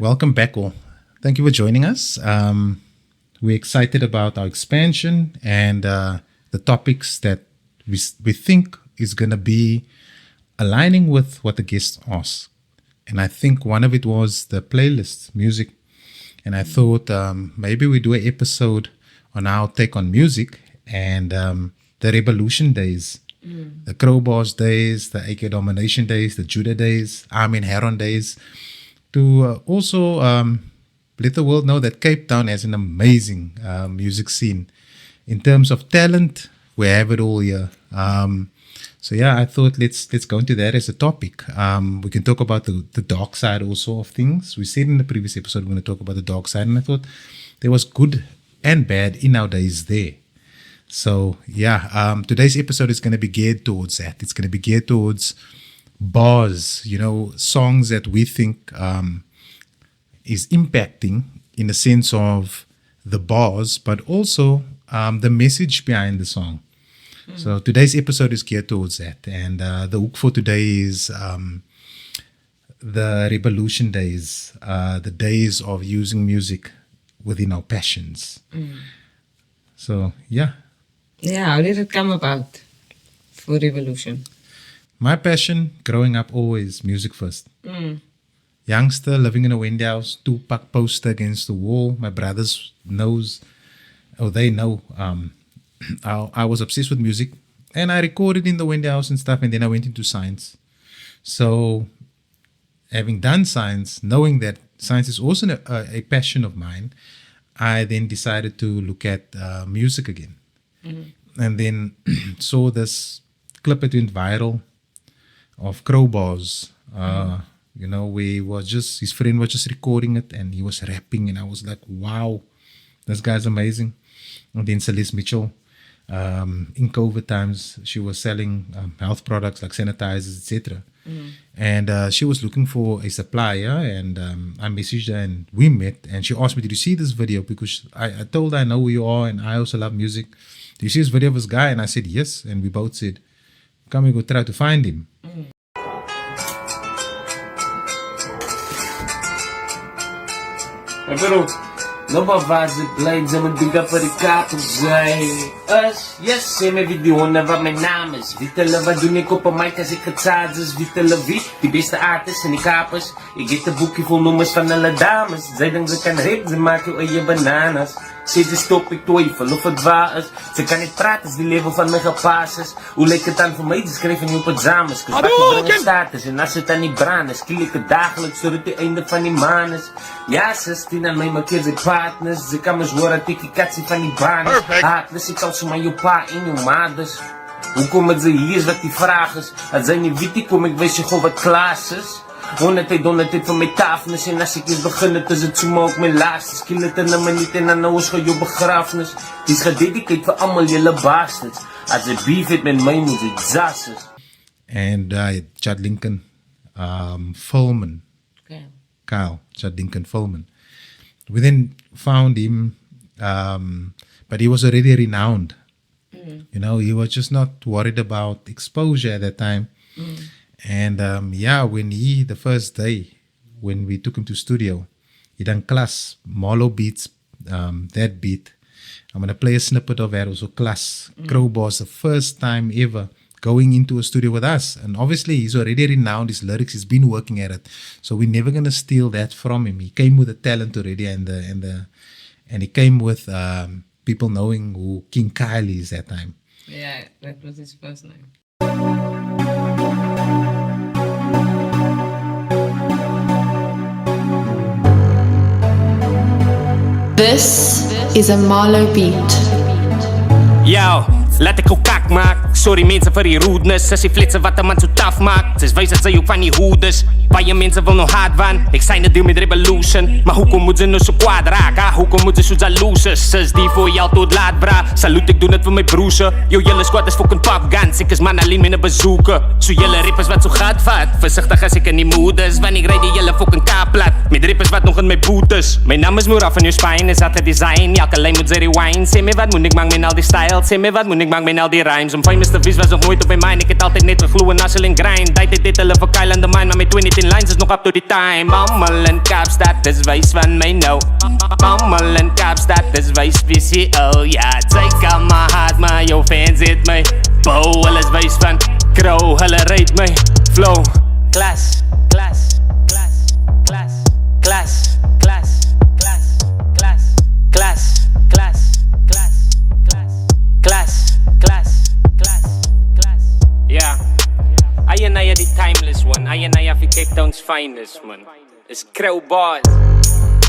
Welcome back all. Thank you for joining us. We're excited about our expansion and the topics that we think is going to be aligning with what the guests asked. And I think one of it was the playlist, music. And I thought maybe we do an episode on our take on music and the Rebelution days, the Kro-Barz days, the AK Domination days, the Jodas days, Ameen Harron days, to also let the world know that Cape Town has an amazing music scene. In terms of talent, we have it all here. So yeah, I thought let's go into that as a topic. We can talk about the dark side also of things. We said in the previous episode we're going to talk about the dark side, and I thought there was good and bad in our days there. So yeah, today's episode is going to be geared towards that. It's going to be geared towards bars, songs that we think is impacting in the sense of the bars, but also the message behind the song. So today's episode is geared towards that. And the hook for today is the Rebelution days, the days of using music within our passions. So, yeah. Yeah, how did it come about for Rebelution? My passion growing up always music first. Youngster living in a windy house, Tupac poster against the wall. My brothers they know. I was obsessed with music and I recorded in the windy house and stuff, and then I went into science. So having done science, knowing that science is also a passion of mine, I then decided to look at music again. And then saw this clip that went viral of Kro-Barz. His friend was just recording it and he was rapping, and I was like, wow, this guy's amazing. And then Celeste Mitchell, in COVID times, she was selling health products like sanitizers, etc. And she was looking for a supplier, and I messaged her and we met, and she asked me, did you see this video? Because I told her I know who you are and I also love music. Do you see this video of this guy? And I said yes, and we both said, come and go try to find him. Pero nova vaze blades en mijn diga voor de kapen zijn. Yes, mijn video wat mijn naam is. Wittelen wat doen ik op een mic als ik het zaad is. Wittelen wie, die beste artists en die kapers. Ik geef een boekje vol nummers van alle dames. Zij denken ze kan rap, ze maken je eigen bananas. Ze stop, ik twijfel of het waar is. Ze kan niet praten, is die leven van mijn gepasses. Hoe lijkt het dan voor mij, ze schrijven niet op het zames. Cause wat brengen status en als het aan die brand is. Kiel ik het dagelijks tot het einde van die maan is. Ja, 16 aan mij, maar kids en partners. Ze kan me zworen dat ik die katsie van die baan is. Haatless, ik hou ze maar je pa en je maders. Hoe komen ze hier is wat die vraag is. Als zij niet weet, kom ik wees je gewoon wat klaas is. 100 van mijn tafels. En als ik eens beginnen, is het zomaar ook mijn laatste. Kill het in een minuut en dan nou is gewoon je begrafenis. Het is gededicateerd voor allemaal jullie bastards. Als je beef hebt met mij, moet je zassen. And Chad Lincoln Fulman. Kyle, Chad Lincoln Fulman. We then found him, but he was already renowned. He was just not worried about exposure at that time. And when the first day, when we took him to studio, he done class, Marlow beats, that beat. I'm going to play a snippet of that, also class. Kro-Barz, the first time ever going into a studio with us. And obviously he's already renowned, his lyrics, he's been working at it. So we're never going to steal that from him. He came with the talent already and he came with people knowing who King Kyle is at that time. Yeah, that was his first name. This is a Marlow beat. Yo, laat ek ook kak maak. Sorry mense vir die rudeness. As die flitse wat 'n man so tough maak. Dis wys dat sy ook van die hoedes. Baie mense wil nog hard van. Ek sign 'n deal met Rebelution. Maar hoekom moet ze nou so kwaad raak? Hoekom moet ze so jaloers? Sis die voor jou tot laat bra. Salute, ek doen dit vir my broerse. Yo, julle squad is fucking top guns. Ek is man alleen met 'n bezoeker. So julle rappers wat so gat vat. Versigtig as ek in die mood is. Want ek ry die julle fucking kaap plat. Met rappers wat nog in my boot is. My naam is Moera van jou spine. Is dat 'n design? Elke lyn moet sy rewind. Sê my wat moet ek maak met al die style? Sê my wat moet ek maak met al die rhyme? times. Om famous te wees was nog nooit op mijn mind. Ik het altijd net gegloe en hustle en grind. Tijd dit hulle vir Kyle aan the mind. Maar my 2010 lines is nog up to the time. Mammel en Kaapstad, dis wys van my nou. Mammel en Kaapstad, dis wys PCO. Ja, take out my heart, maar jou fans het my. Bow, hulle is wys van Kro, hulle rate my flow. Klas, klas, klas, klas, klas, klas, klas, klas, klas, klas, klas, klas, klas, klas, klas. Yeah, I and I are the timeless one. I and I are Cape Town's finest, man. It's Kro-Barz.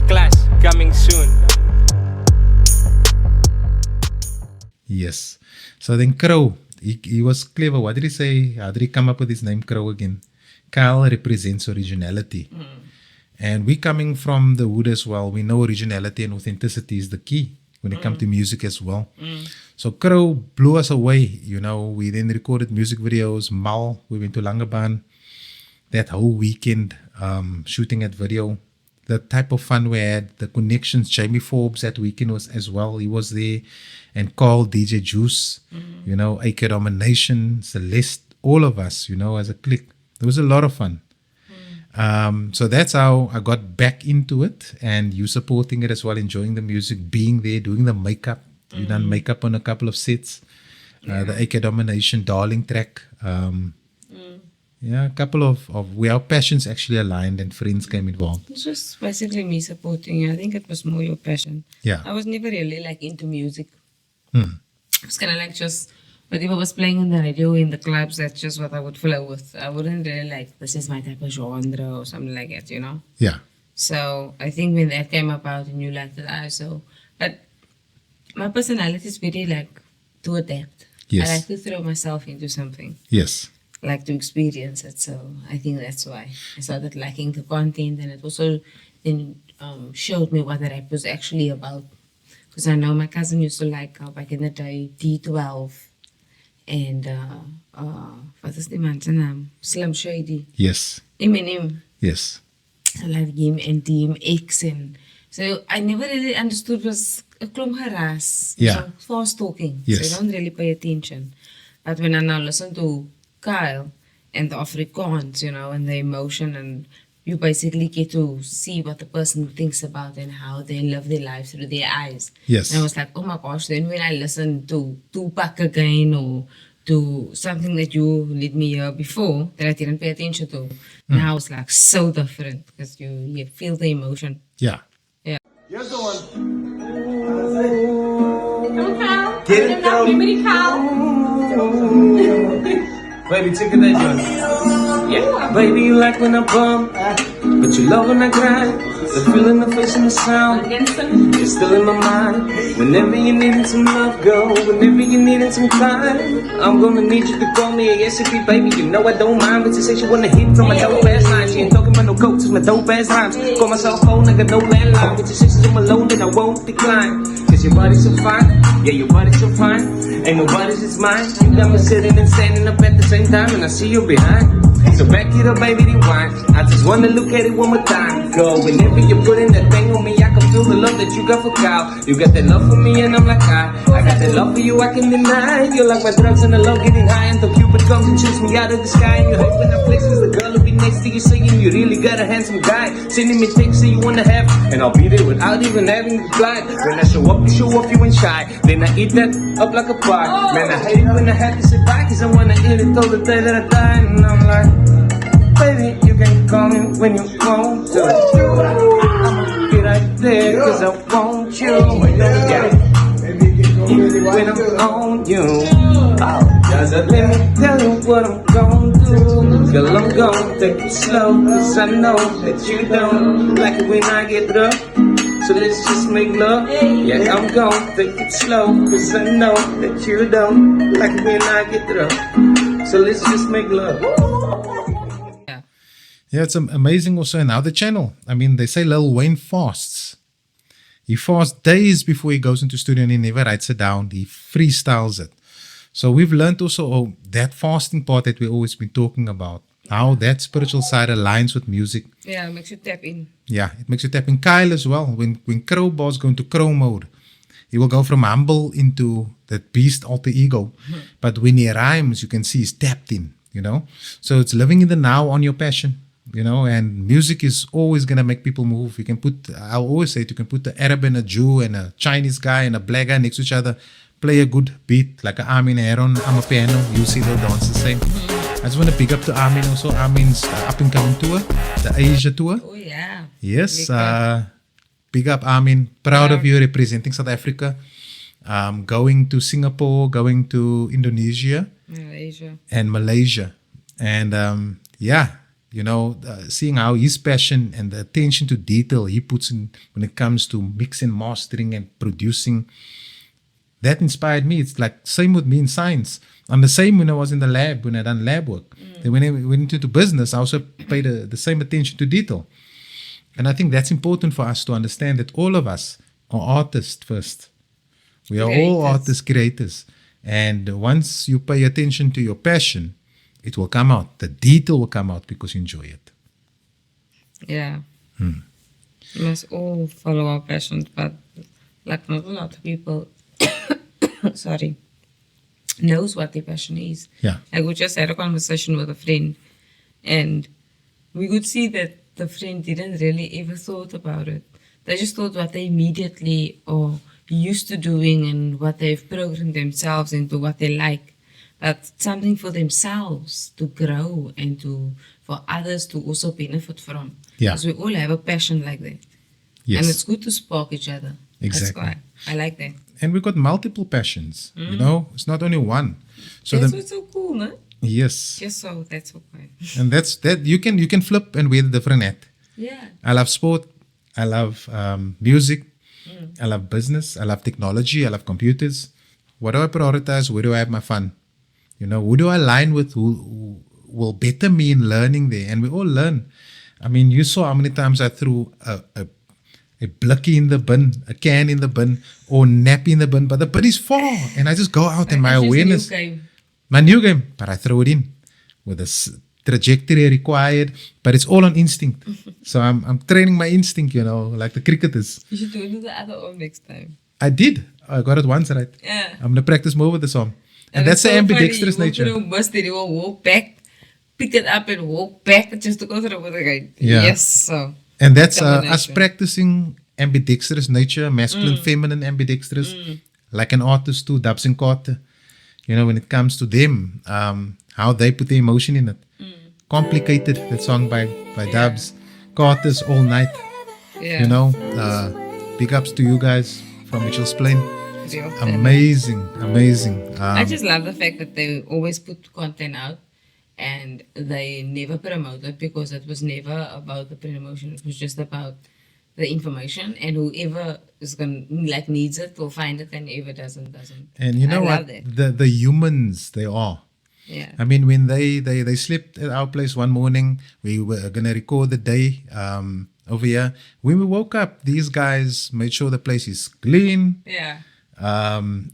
Class coming soon. Yes. So then Kro, he was clever. What did he say? How did he come up with his name Kro again? Kyle represents originality. And we coming from the hood as well. We know originality and authenticity is the key when it comes to music as well. So Kro blew us away. You know, we then recorded music videos. Mal, we went to Langebaan. That whole weekend shooting at video. The type of fun we had, the connections. Jamie Forbes that weekend was as well. He was there. And Carl, DJ Juice, you know, AK Domination, Celeste, all of us, you know, as a clique. It was a lot of fun. So that's how I got back into it, and you supporting it as well, enjoying the music, being there, doing the makeup. You done makeup on a couple of sets. The AK Domination, Darling track. Yeah, a couple of where our passions actually aligned and friends came involved. It's just basically me supporting you. I think it was more your passion. Yeah. I was never really like into music. It was kind of like just whatever was playing on the radio in the clubs, that's just what I would flow with. I wouldn't really like, this is my type of genre or something like that, you know? Yeah. So I think when that came about and you liked it, but my personality is very like to adapt. Yes. I like to throw myself into something. Yes. Like to experience it. So I think that's why I started liking the content, and it also then showed me what the rap was actually about. Because I know my cousin used to like back in the day D12 and what is the man's name? Slim Shady. Yes. Eminem. Yes. I like him and DMX, and so I never really understood was a klomp harass. Yeah. So fast talking. Yes. So I don't really pay attention. But when I now listen to Kyle and the Afrikaans, you know, and the emotion, and you basically get to see what the person thinks about and how they live their life through their eyes. Yes. And I was like, oh my gosh, then when I listen to Tupac again or to something that you let me hear before that I didn't pay attention to, now it's like so different because you feel the emotion. Yeah. Yeah. You're the one. Don't Kyle. Get it, Enough, girl. everybody Kyle. Baby, take it that joint. Yeah. Baby, you like when I bump, but you love when I grind. The feeling, the face, and the sound. Against them. It's still in my mind. Whenever you needing some love, girl. Whenever you needing some time, I'm gonna need you to call me a SCP, baby. You know I don't mind, but you say she wanna hit from my dope ass line. She ain't talking about no coats, it's my dope ass rhymes. Call my cell phone, I got no landline. But your sixes on my loan, then I won't decline. Cause your body's so fine, yeah, your body's so fine. Ain't nobody's just mine. You got me sitting and standing up at the same time, and I see you behind. So back it up, baby, rewind. I just wanna look at it one more time, girl. Whenever you're putting that thing on me, I can feel the love that you got for Kyle. You got that love for me, and I'm like, I got that love for you, I can deny. You're like my drugs and the love getting high, until Cupid comes and shoots me out of the sky. And you hate when I flex, cause the girl will be next to you saying you really got a handsome guy. Sending me texts that you wanna have, and I'll be there without even having to fly. When I show up, you ain't shy. Then I eat that up like a pie. Man, I hate it when I have to sit by, cause I wanna eat it till the day that I die. And I'm like, baby, you can call me when you want to. I'ma be right there, cause I want you. Yeah. When I'm on you. Let me tell you what I'm gon' do. Girl, I'm gon' take it slow, cause I know that you don't like it when I get rough. So let's just make love. Yeah, I'm gon' take it slow, cause I know that you don't like it when I get rough. So let's just make love. Yeah, it's amazing also in the channel. I mean, they say Lil Wayne fasts. He fasts days before he goes into studio, and he never writes it down. He freestyles it. So we've learned also that fasting part that we've always been talking about. How that spiritual side aligns with music. Yeah, it makes you tap in. Yeah, it makes you tap in. Kyle as well. When Kro-Barz go into Kro mode, He will go from humble into that beast alter ego. But when he rhymes, you can see he's tapped in, So it's living in the now on your passion, and music is always going to make people move. You can I always say, you can put the Arab and a Jew and a Chinese guy and a black guy next to each other, play a good beat like an Ameen Harron, I'm a piano, you see they'll dance the same. I just want to pick up to Ameen also. Ameen's up and coming tour, the Asia tour. Oh, yeah. Yes, big up Ameen. Proud of you representing South Africa. Going to Singapore, going to Indonesia. And Malaysia. And seeing how his passion and the attention to detail he puts in when it comes to mixing, mastering and producing, that inspired me. It's like same with me in science. I'm the same when I was in the lab, when I done lab work. Then when I went into business, I also paid the same attention to detail. And I think that's important for us to understand that all of us are artists first. We are all artists, creators. And once you pay attention to your passion, it will come out. The detail will come out because you enjoy it. Yeah. We must all follow our passions, but like not a lot of people, knows what their passion is. Yeah. Like we just had a conversation with a friend, and we could see that the friend didn't really ever thought about it. They just thought what they immediately are used to doing and what they've programmed themselves into, what they like. But something for themselves to grow and for others to also benefit from. Yeah. Because we all have a passion like that. Yes. And it's good to spark each other. Exactly. That's why I like that. And we've got multiple passions, It's not only one. So That's what's so cool, no? Yes. Just so that's okay. And that's that you can flip and wear the different hat. Yeah. I love sport. I love music. I love business. I love technology. I love computers. What do I prioritize? Where do I have my fun? Who do I align with? Who will better me in learning there? And we all learn. I mean, you saw how many times I threw a blicky in the bin, a can in the bin, or nappy in the bin, but the bin is far, and I just go out and my awareness. My new game, but I throw it in with a trajectory required, but it's all on instinct. So I'm training my instinct, like the cricketers. You should do it with the other arm next time. I did. I got it once right. Yeah. I'm gonna practice more with this arm. And that's it's the so ambidextrous funny. nature. You must you will walk back, pick it up and walk back just to go through it again. Yeah. Yes. So. And that's us Combination. practicing ambidextrous nature, masculine, feminine, ambidextrous, like an artist too, Dubz and Carter. When it comes to them, how they put the emotion in it. Complicated, that song by Dubz. Carter's All Night. Yeah. Big ups to you guys from Mitchell's Plain. Real. Amazing. I just love the fact that they always put content out and they never promote it because it was never about the promotion. It was just about the information, and whoever is needs it will find it, and whoever doesn't. And you know I what? love that. The humans they are. Yeah. I mean, when they slept at our place one morning, we were gonna record the day over here. When we woke up, these guys made sure the place is clean. Yeah.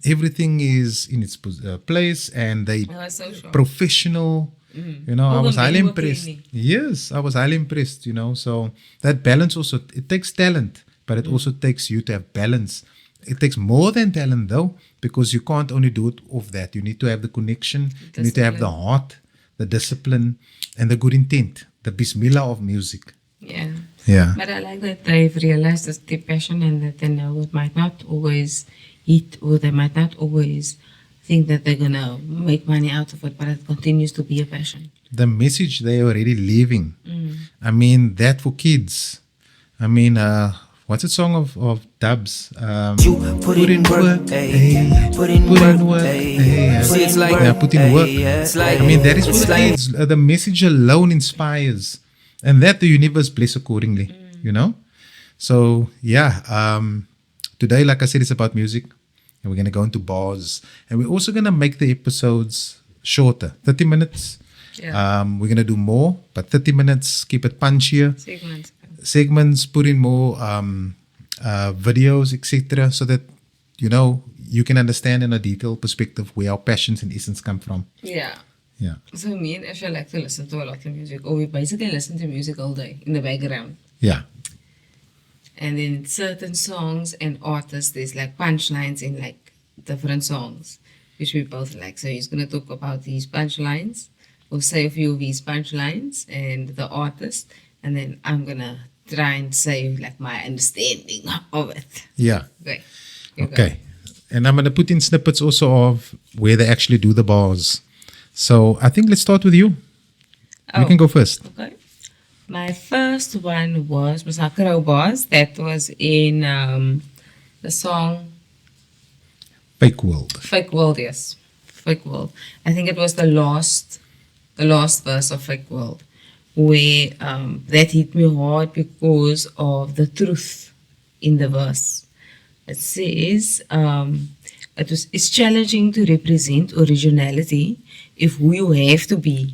Everything is in its place, and they I was so shocked. professional. I was highly impressed. Yes, I was highly impressed. So that balance also, it takes talent, but it also takes you to have balance. It takes more than talent though, because you can't only do it off that. You need to have the connection. You need to have the heart, the discipline, and the good intent. The bismillah of music. Yeah. Yeah. But I like that they've realized it's their passion and that they know it might not always hit, or they might not always think that they're going to make money out of it, but it continues to be a passion. The message they are already leaving. I mean, that for kids. I mean, what's the song of Dubz? You put in work, ayy. Put in work, ayy. See, it's like, put in work. It's like, I mean, that is for it's the like, kids. The message alone inspires. And that the universe bless accordingly, So, yeah, today, like I said, it's about music. And we're going to go into bars. And we're also going to make the episodes shorter, 30 minutes. Yeah. We're going to do more, but 30 minutes, keep it punchier. Segments, put in more videos, etc. So that, you can understand in a detailed perspective where our passions and essence come from. Yeah. Yeah. So me and Asha like to listen to a lot of music, or we basically listen to music all day in the background. Yeah. And then certain songs and artists, there's like punchlines in like different songs, which we both like. So he's going to talk about these punchlines, or say a few of his punchlines and the artist, and then I'm going to try and say like my understanding of it. Yeah. Okay. You go. Okay. And I'm going to put in snippets also of where they actually do the bars. So I think let's start with you. You can go first. Okay. My first one was Kro-Barz. That was in the song Fake World. Fake World, yes. Fake World. I think it was the last verse of Fake World, where that hit me hard because of the truth in the verse. It says, it's challenging to represent originality if who you have to be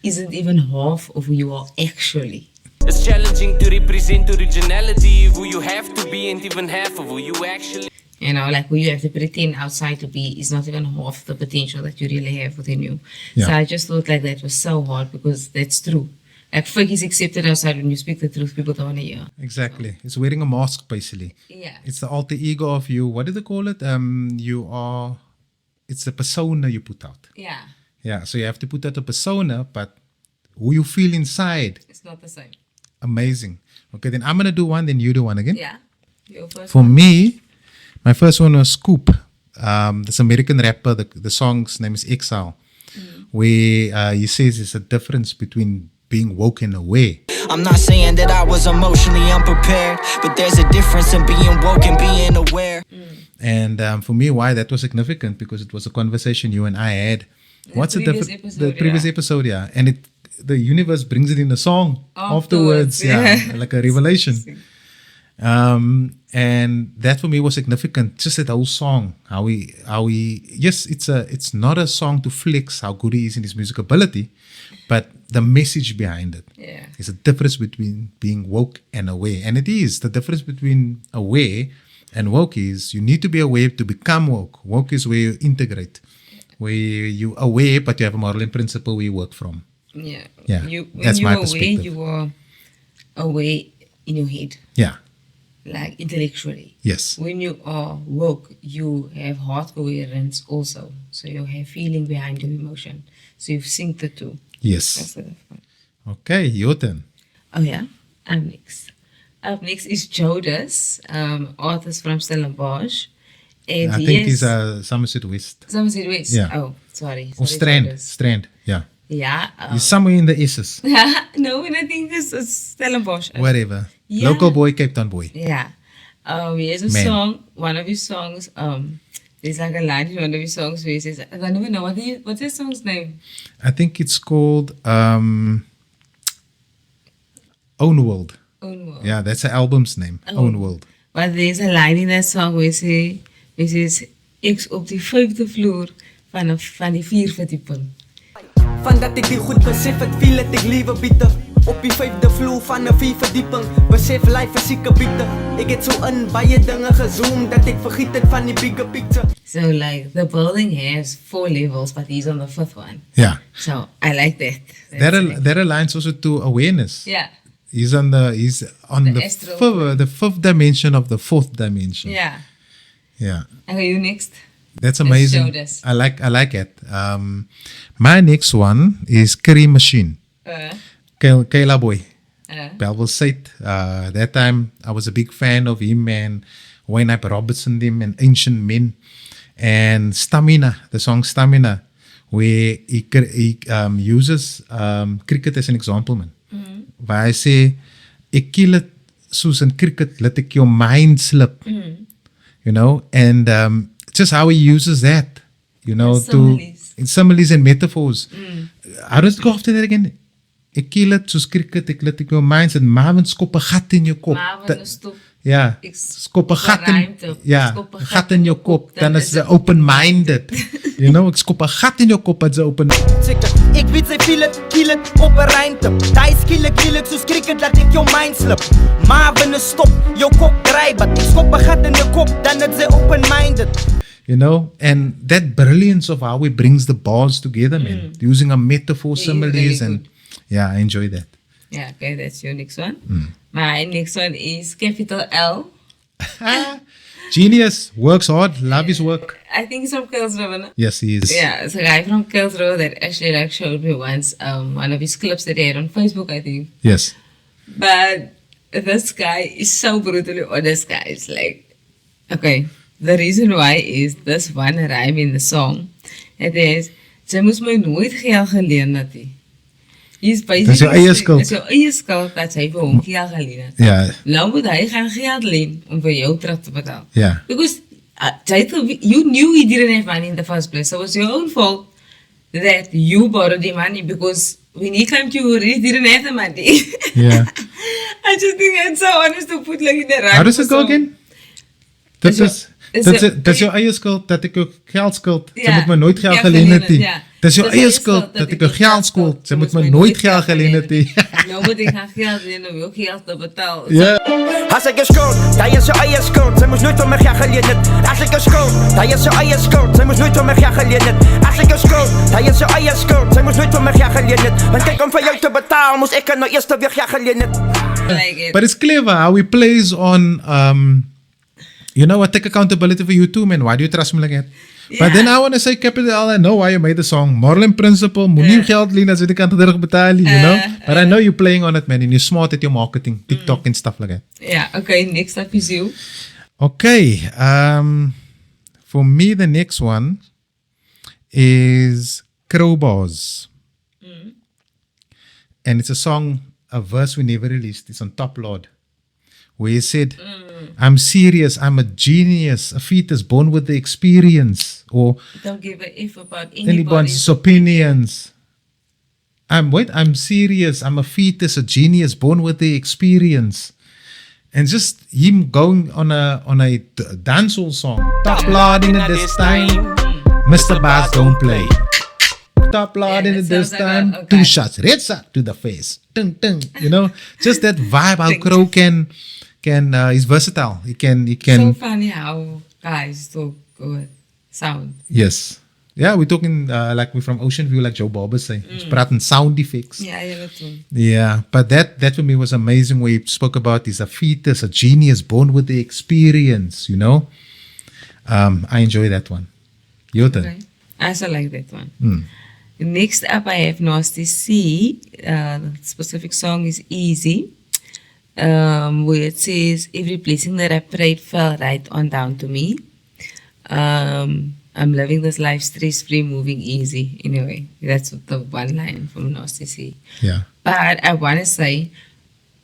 isn't even half of who you are actually. It's challenging to represent originality. Who you have to be ain't even half of who you actually. You know, like who you have to pretend outside to be is not even half the potential that you really have within you. Yeah. So I just thought like that was so hard because that's true. Like fake is accepted outside. When you speak the truth, people don't want to hear. Exactly. It's wearing a mask, basically. Yeah. It's the alter ego of you. What do they call it? It's the persona you put out. Yeah. Yeah, so you have to put out a persona, but who you feel inside, It's not the same. amazing. Okay, then I'm going to do one, then you do one again. Yeah. Your first For one. me, my first one was Scoop. This American rapper, the song's name is Exile, where he says there's a difference between being woke and aware. I'm not saying that I was emotionally unprepared, but there's a difference in being woke and being aware. And for me, why that was significant, because it was a conversation you and I had. What's the previous difference? episode, The previous yeah. episode, yeah. And the universe brings it in a song Afterwards, afterwards, yeah, yeah. like a revelation. And that for me was significant. Just that whole song, how he. Yes, it's not a song to flex how good he is in his music ability, but the message behind it. Yeah. It's a difference between being woke and aware, and it is the difference between aware and woke is you need to be aware to become woke. Woke is where you integrate, where you aware but you have a moral and principle where you work from. Yeah. Yeah, When that's you're my aware, perspective. you are aware in your head, Yeah. like intellectually. Yes. When you are woke, you have heart coherence also. So you have feeling behind your emotion. So you've synced the two. Yes. That's the difference. Okay, your turn. Oh yeah, I'm next. Up next is Jodas, artist from Stellenbosch. And I think he's Somerset West. Somerset West. Yeah. Oh, sorry. Or Sorry, Strand. Jodas. Strand. Yeah. Yeah. He's somewhere in the S's. No, and I think it's Stellenbosch. Whatever. Yeah. Local boy, Cape Town boy. Yeah. He has a Man. song, one of his songs, there's like a line in one of his songs where he says, I don't even know, what's his song's name? I think it's called Own World. Own World. Yeah, that's the album's name. Oh. Own World. But there's a line in that song where he says, Ek's op die 5de vloer van die 4 verdieping. Van dat ek die goed besef, ek feel het ek liewe biete op die 5de vloer van 'n 4 verdieping. Besef life is sieke biete. Ek het so in baie dinge gezoom dat ek vergiet het van die bigger picture. So like the building has 4 levels, but he's on the 5th one. Yeah. So I like that. That aligns also to awareness. Yeah. He's on the astral the fifth dimension of the fourth dimension. Yeah. Yeah. Okay, you next. That's amazing. Jodas. I like it. My next one is Curry Machine. Kayla Boy. Belville Said. That time I was a big fan of him and Wayne Knight Robertson them and Ancient Men. And Stamina, the song Stamina, where he uses cricket as an example, man. Waar hy sê, ek kill it soos in cricket, let ek your mind slip. You know, and just how he uses that, you know, in similes and metaphors. How does it go after that again? Ek kill it soos cricket, ek let ek your mind slip. Marvin skop 'n gat in jou kop. Ja, skop 'n gat in, ja, 'n gat in jou kop, dan is jy open-minded. You know, ek skop 'n gat in jou kop, dit's open. Ek weet sy feel it, kill it op 'n ruimte. Daai skielik soos cricket laat ek jou mind slip. Maar binne stop, jou kop dry, but ek skop 'n gat in jou kop, dan is sy open-minded. You know, and that brilliance of how he brings the bars together, man, using a metaphor, similes, really and yeah, I enjoy that. Yeah, okay, that's your next one. My next one is capital L. Genius, works hard, love his work. I think he's from Kuilsriver. Yes, he is. Yeah, it's a guy from Kuilsriver that actually like showed me once one of his clips that he had on Facebook, I think. Yes. But this guy is so brutally honest, guys. Like, okay, the reason why is this one rhyme in the song. It is, sy moes my nooit geld geleen het nie. He's basically... Dis jou eie skuld. Dis jou eie skuld dat sy vir hom geld geleen het. Ja. Nou moet hy gaan geld leen om vir jou terug te betaal. Yeah. Because you knew he didn't have money in the first place. So it was your own fault that you borrowed the money because when he claimed you already didn't have the money. Yeah. I just think it's so honest to put like in the right. How does it go again? Dit is jou eie skuld dat ek jou geld skuld. Sy Ja, moet my nooit geld geld geleen het nie. geleen het, ja. Dis jou eie skuld dat ek jou geld skuld. Sy moet my nooit geld geleen het nie. Nou moet ek gaan geld leen om jou geld te betaal. Ja. As ek 'n skuld, jy is jou eie skuld. Sy moes nooit van my geld geleen het. As ek 'n skuld, jy is jou eie skuld. Sy moes nooit van my geld geleen het. As ek 'n skuld, jy is jou eie skuld. Sy moes nooit van my geld geleen het. Want kyk om vir jou te betaal, moes ek nou eers weer geld geleen het. Like it. But it's clever how he plays on, you know, I take accountability for you too, man. Why do you trust me like that? But then I want to say, capital L, I know why you made the song. Moral and principle, moenie geld leen as jy die kant terug betaal, you know? But I know you're playing on it, man, and you're smart at your marketing, TikTok and stuff like that. Yeah, okay, next up is you. Okay, for me, the next one is Kro-Barz. And it's a song, a verse we never released. It's on Top Lord, where he said, I'm serious, I'm a genius, a fetus born with the experience, or Don't give a F about anybody's opinions. I'm serious, I'm a fetus, a genius born with the experience. And just him going on a dancehall song. Top Lord in this time, Mr. Bass don't play. Top Lord in that this sounds like time, okay. 2 shots, red shot to the face. Ding, ding, you know, just that vibe. How Kro can he's versatile. He can. So funny how guys talk with sound. Yes. Yeah, we're talking like we're from Ocean View, like Joe Barber say. Ons praat in sound effects. Yeah, yeah, too. Yeah, but that for me was amazing. Where he spoke about he's a fetus, a genius born with the experience. You know, I enjoy that one. Your turn. Okay. I also like that one. Next up, I have Nasty C. The specific song is Easy, where it says, every blessing that I prayed fell right on down to me. I'm living this life stress-free, moving easy. Anyway, that's the one line from Nasty C. Yeah. But I want to say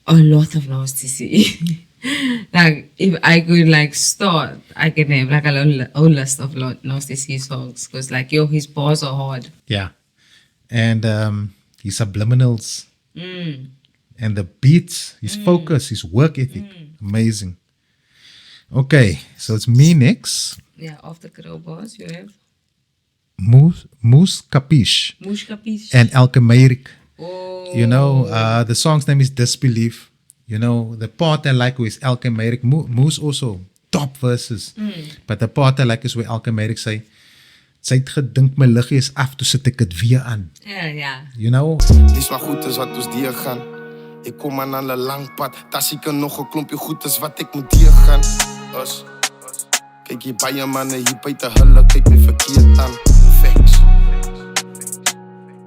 a lot of Nasty C. Like, if I could like start, I can have like a whole list of Nasty C songs. Because like, yo, his bars are hard. Yeah. And his subliminals and the beats, his focus, his work ethic, amazing. Okay, so it's me next. Yeah, after Kro-Barz, you have Moose Kapish Kapish and LK Maric. Oh. You know, the song's name is Disbelief. You know, the part I like is LK Maric. Moose also top verses. But the part I like is where LK Maric say, sy het gedink my liggie is af, toe sit ek dit weer aan. Yeah. You know? Dis maar goed is wat ons deur gaan. Ek kom aan 'n lang pad. Daar seker nog 'n klompie goed is wat ek moet deur gaan. Kyk hier baie manne hier buite hulle kyk my verkeerd aan. Facts.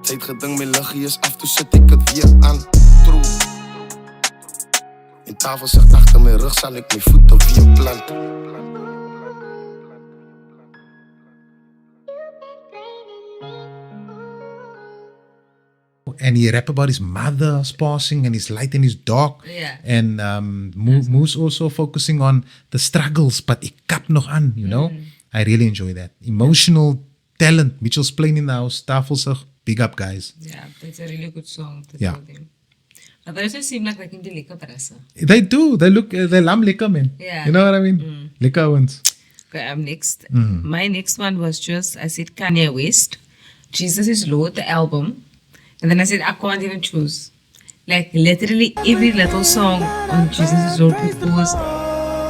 Sy het gedink my liggie is af, toe sit ek dit weer aan. True. En tafel sit agter my rug, sal ek my voete weer plant. And he rap about his mother's passing and his light and his dark. Yeah. And Moose also focusing on the struggles, but ek kap nog aan, you know? I really enjoy that. Emotional talent. Mitchell's playing in the house. Tafelsig. Big up, guys. Yeah, that's a really good song to Yeah. tell them. But they also seem like they can do lekker presse. They do. They look, they lam lekker, man. Yeah. You know what I mean? Lekker ones. Okay, I'm next. My next one was just, I said Kanye West, Jesus is Lord, the album. And then I said, I can't even choose. Like literally every little song on Jesus is Lord, because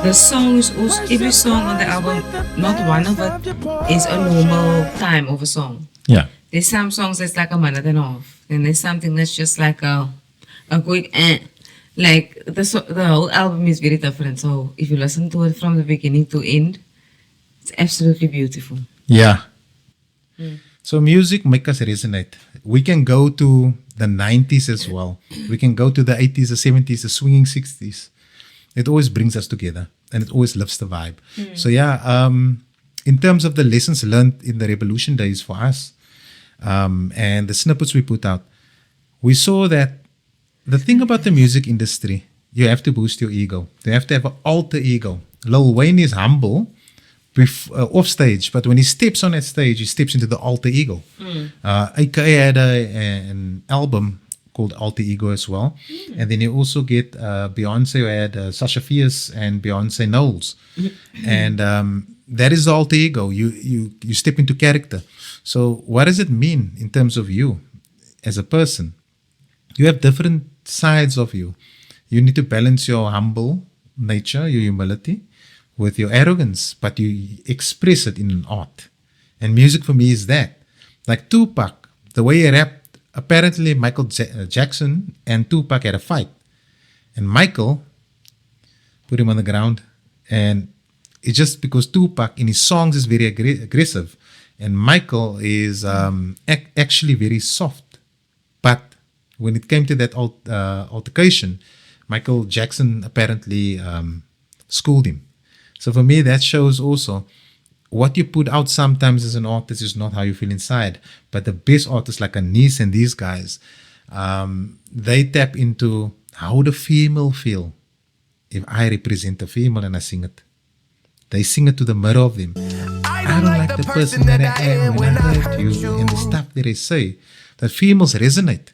the songs, also, every song on the album, not one of it is a normal time of a song. Yeah. There's some songs that's like a minute and a half. Then there's something that's just like a a quick like the whole album is very different. So if you listen to it from the beginning to end, it's absolutely beautiful. Yeah. So music make us resonate. We can go to the 90s as well. We can go to the 80s, the 70s, the swinging 60s. It always brings us together and it always lifts the vibe. So yeah, in terms of the lessons learned in the Rebelution days for us, and the snippets we put out, we saw that the thing about the music industry, you have to boost your ego. You have to have an alter ego. Lil Wayne is humble off stage, but when he steps on that stage, he steps into the alter ego. AKA had an album called Alter Ego as well. And then you also get Beyonce, who had Sasha Fierce and Beyonce Knowles. And that is the alter ego. You step into character. So what does it mean in terms of you as a person? You have different sides of you. You need to balance your humble nature, your humility, with your arrogance, but you express it in an art. And music for me is that. Like Tupac, the way he rapped, apparently Michael Jackson and Tupac had a fight. And Michael put him on the ground. And it's just because Tupac in his songs is very aggressive. And Michael is actually very soft. But when it came to that altercation, Michael Jackson apparently schooled him. So for me, that shows also what you put out sometimes as an artist is not how you feel inside. But the best artists like Anis and these guys, they tap into how the female feel. If I represent a female and I sing it, they sing it to the mirror of them. I don't like the person that I am when I hurt you. And the stuff that they say, that females resonate,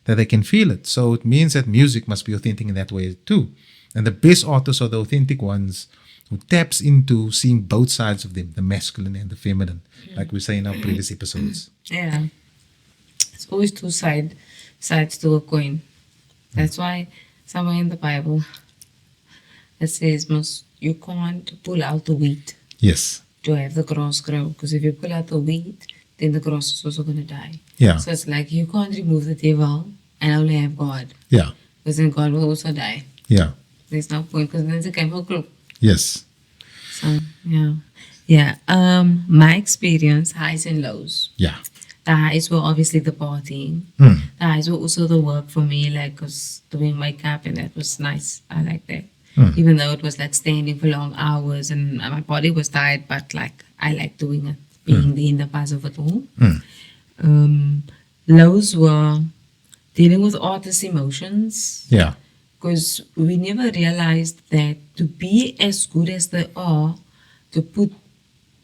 that they can feel it. So it means that music must be authentic in that way too. And the best artists are the authentic ones who taps into seeing both sides of them, the masculine and the feminine, like we say in our previous episodes. Yeah. It's always two sides to a coin. That's why somewhere in the Bible it says you can't pull out the wheat Yes. to have the grass grow. Because if you pull out the wheat, then the grass is also going to die. Yeah. So it's like you can't remove the devil and only have God. Yeah. Because then God will also die. Yeah. There's no point because then it's a chemical group. Yes. So, yeah. Yeah. My experience, highs and lows. Yeah. The highs were obviously the partying. Mm. The highs were also the work for me, like, because doing makeup and that was nice. I like that. Mm. Even though it was like standing for long hours and my body was tired, but like, I like doing it, being there in the buzz of it all. Mm. Lows were dealing with artists' emotions. Yeah. Because we never realized that to be as good as they are, to put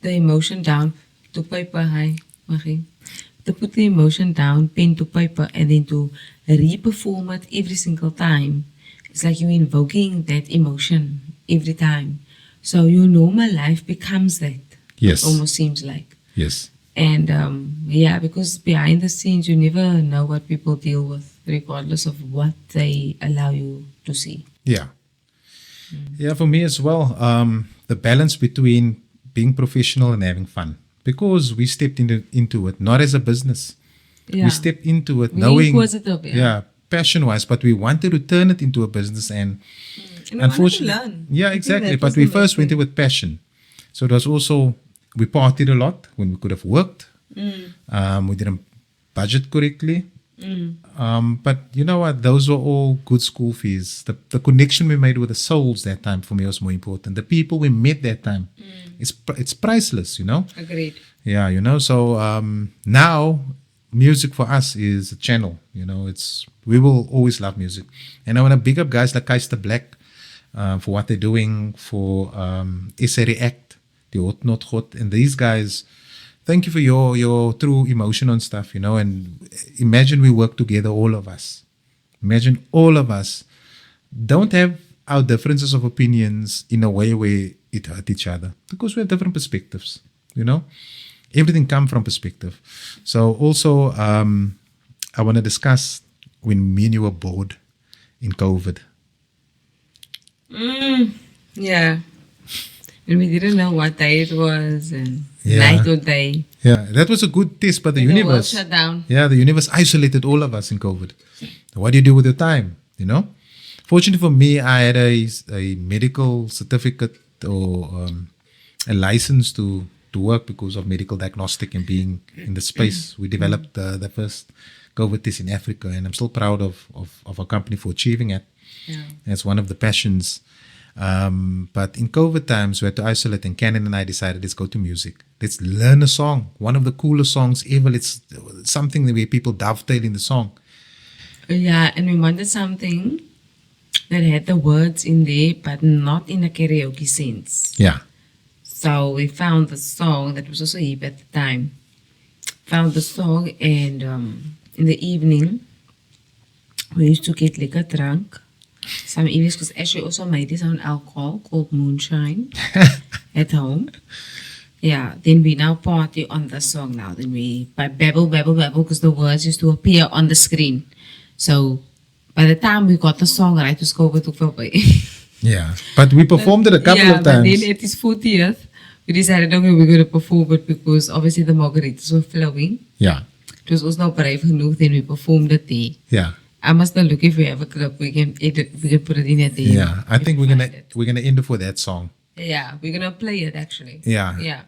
the emotion down to paper, to put the emotion down, pen to paper, and then to re-perform it every single time. It's like you're invoking that emotion every time. So your normal life becomes that. Yes. Almost seems like. Yes. And yeah, because behind the scenes, you never know what people deal with, regardless of what they allow you to see. Yeah. Yeah, for me as well, the balance between being professional and having fun. Because we stepped into it, not as a business. Yeah. We stepped into it Being knowing, positive, yeah. passion-wise, but we wanted to turn it into a business and And unfortunately, we wanted to learn. yeah, I think exactly. that But was we the first main went thing. in with passion. So it was also, we partied a lot when we could have worked. We didn't budget correctly. But you know what? Those were all good school fees. The connection we made with the souls that time for me was more important. The people we met that time, it's priceless, you know? Agreed. Yeah, you know, so now music for us is a channel, you know, we will always love music. And I want to big up guys like Kaista Black for what they're doing, for SA React, the Hot Not Hot, and these guys, thank you for your true emotion on stuff, you know, and imagine we work together, all of us. Imagine all of us don't have our differences of opinions in a way where it hurt each other because we have different perspectives, you know. Everything comes from perspective. So also, I want to discuss when me and you were bored in COVID. Yeah. And we didn't know what day it was and Yeah. night or day. Yeah, that was a good test, but the And the world universe. shut down. Yeah, the universe isolated all of us in COVID. What do you do with your time? you know. Fortunately for me, I had a medical certificate or a license to work because of medical diagnostic and being in the space. We developed the first COVID test in Africa, and I'm still proud of our company for achieving it. Yeah. It's one of the passions. But in COVID times, we had to isolate, and Canon and I decided, let's go to music. Let's learn a song. One of the coolest songs ever. It's something where people dovetail in the song. Yeah, and we wanted something that had the words in there, but not in a karaoke sense. Yeah. So we found the song that was also hip at the time. Found the song, and in the evening, we used to get liquor drunk. Some evenings, because actually also made his own alcohol called moonshine at home. Yeah, then we now party on the song now. Then we babble, because the words used to appear on the screen. So by the time we got the song right, it was COVID took away. Yeah, but we performed it a couple of times. But then at his 40th, we decided, okay, we're going to perform it because obviously the margaritas were flowing. Yeah. It was also not brave enough, then we performed it there. Yeah. I must not look if we have a clip, we can edit, we can put it in at the end. Yeah, I think we're gonna end it for that song. Yeah, we're gonna play it actually. Yeah. Yeah.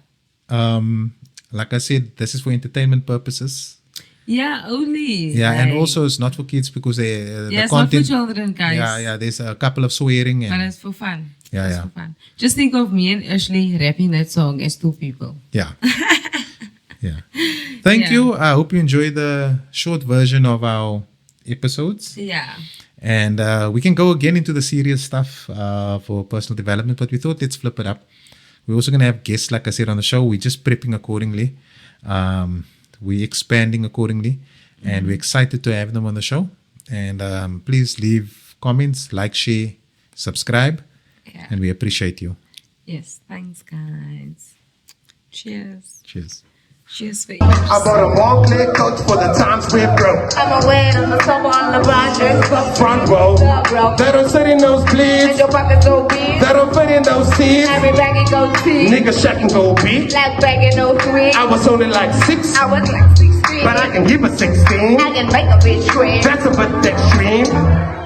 Like I said, this is for entertainment purposes. Yeah, only. Yeah, and also it's not for kids because the it's content. not for children, guys. Yeah. There's a couple of swearing and. But it's for fun. Yeah, it's for fun. Just think of me and Ashley rapping that song as two people. Yeah. Yeah. Thank you. I hope you enjoy the short version of our episodes. Yeah. And we can go again into the serious stuff for personal development, but we thought let's flip it up. We're also going to have guests, like I said, on the show. We're just prepping accordingly. We're expanding accordingly. And we're excited to have them on the show. And please leave comments, like, share, subscribe. Yeah. And we appreciate you. Yes. Thanks, guys. Cheers. Cheers. Cheers for you. I bought a Montclair coach for the times we're broke. I'm aware of the top on the branches. Front row, that don't sit in those And bleeds, your pockets go big. that don't fit in those seats. Every bag it goes big. Nigga shack and go beat. Black bag and no tweet. I was only like 6, I was like 16. but I can give a 16. I can make a bitch scream. That's a bit extreme.